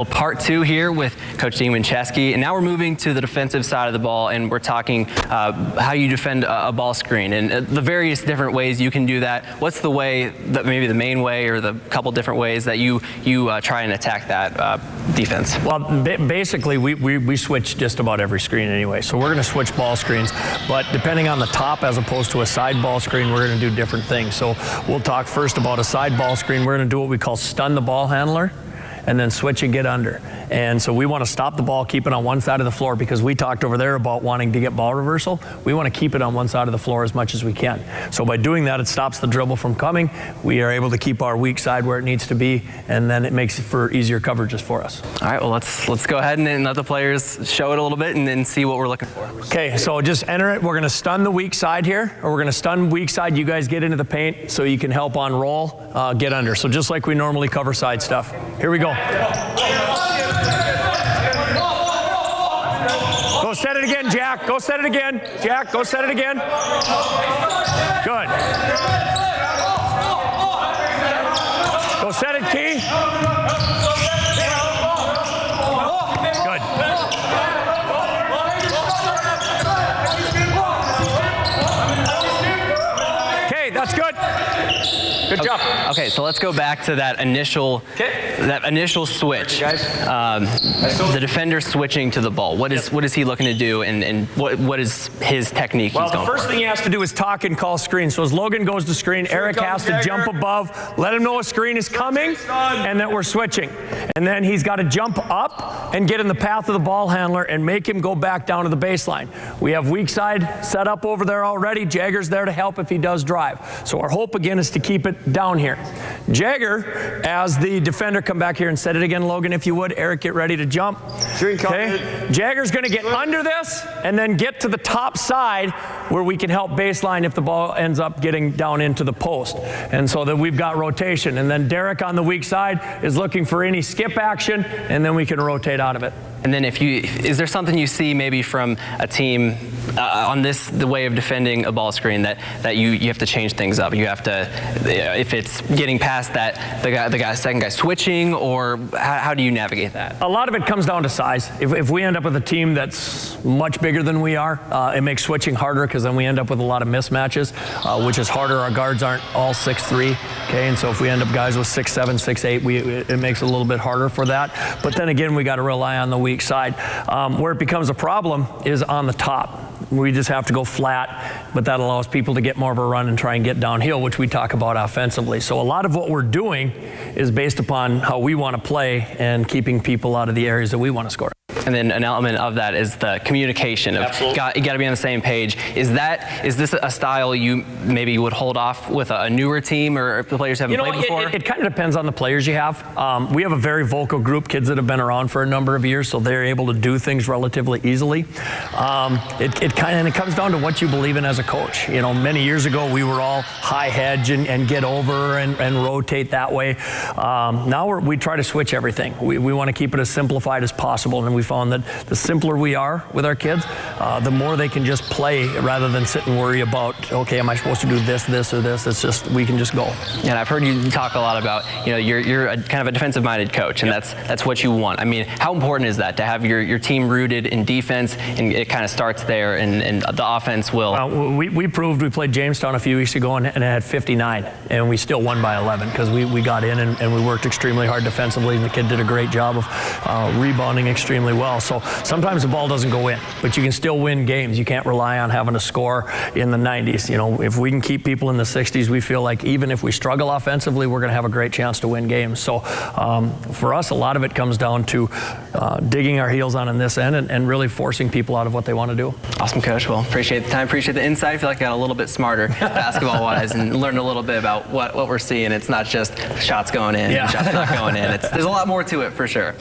Well, part two here with Coach Dean Winczewski, and now we're moving to the defensive side of the ball, and we're talking how you defend a ball screen and the various different ways you can do that. What's the way, maybe the main way or the couple different ways that you try and attack that defense? Well, basically, we switch just about every screen anyway, so we're going to switch ball screens, but depending on the top as opposed to a side ball screen, we're going to do different things. So we'll talk first about a side ball screen. We're going to do what we call stun the ball handler, and then switch and get under. And so we want to stop the ball, keep it on one side of the floor, because we talked over there about wanting to get ball reversal. We want to keep it on one side of the floor as much as we can. So by doing that, it stops the dribble from coming. We are able to keep our weak side where it needs to be, and then it makes it for easier coverages for us. All right, well, let's go ahead and let the players show it a little bit and then see what we're looking for. Okay, so just enter it. We're going to stun the weak side here, or we're going to stun weak side. You guys get into the paint so you can help on roll, get under. So just like we normally cover side stuff. Here we go. Go set it again, Jack. Go set it again. Jack, go set it again. Good. Go set it, Key. Good. Okay, that's good. Good job. Okay, so let's go back to that initial switch. The defender switching to the ball. What is he looking to do, and what is his technique? Well, the first thing he has to do is talk and call screen. So as Logan goes to screen, Eric has to jump above, let him know a screen is coming, and that we're switching. And then he's got to jump up and get in the path of the ball handler and make him go back down to the baseline. We have weak side set up over there already. Jagger's there to help if he does drive. So our hope again is to keep it down here. Jagger, as the defender, come back here and set it again, Logan, if you would. Eric, get ready to jump. Okay. Jagger's going to get under this and then get to the top side where we can help baseline if the ball ends up getting down into the post. And so that we've got rotation. And then Derek on the weak side is looking for any skip action, and then we can rotate out of it. And then is there something you see maybe from a team on the way of defending a ball screen that you have to change things up? You have to, if it's getting past that, the second guy switching, or how do you navigate that? A lot of it comes down to size. If we end up with a team that's much bigger than we are, it makes switching harder, because then we end up with a lot of mismatches, which is harder. Our guards aren't all 6'3", okay? And so if we end up guys with 6'7", 6'8", it makes it a little bit harder for that. But then again, we got to rely on the weak side. Where it becomes a problem is on the top. We just have to go flat, but that allows people to get more of a run and try and get downhill, which we talk about offensively. So a lot of what we're doing is based upon how we want to play and keeping people out of the areas that we want to score. And then an element of that is the communication. You got to be on the same page. Is this a style you maybe would hold off with a newer team, or if the players haven't played before? It kind of depends on the players you have. We have a very vocal group, kids that have been around for a number of years, so they're able to do things relatively easily. It comes down to what you believe in as a coach. You know, many years ago we were all high hedge and get over and rotate that way. Now we try to switch everything. We want to keep it as simplified as possible, and we found that the simpler we are with our kids, the more they can just play rather than sit and worry about, okay, am I supposed to do this, or this? It's just, we can just go. And I've heard you talk a lot about, you're a kind of a defensive-minded coach, and that's what you want. I mean, how important is that to have your team rooted in defense, and it kind of starts there, and the offense will? We proved, we played Jamestown a few weeks ago, and it had 59, and we still won by 11, because we got in and we worked extremely hard defensively, and the kid did a great job of rebounding extremely well. So sometimes the ball doesn't go in, but you can still win games. You can't rely on having a score in the 90s. You know, if we can keep people in the 60s, we feel like even if we struggle offensively, we're going to have a great chance to win games. So for us, a lot of it comes down to digging our heels on this end and really forcing people out of what they want to do. Awesome, Coach. Well, appreciate the time, appreciate the insight. I feel like I got a little bit smarter basketball-wise and learned a little bit about what we're seeing. It's not just shots going in and shots not going in. There's a lot more to it for sure.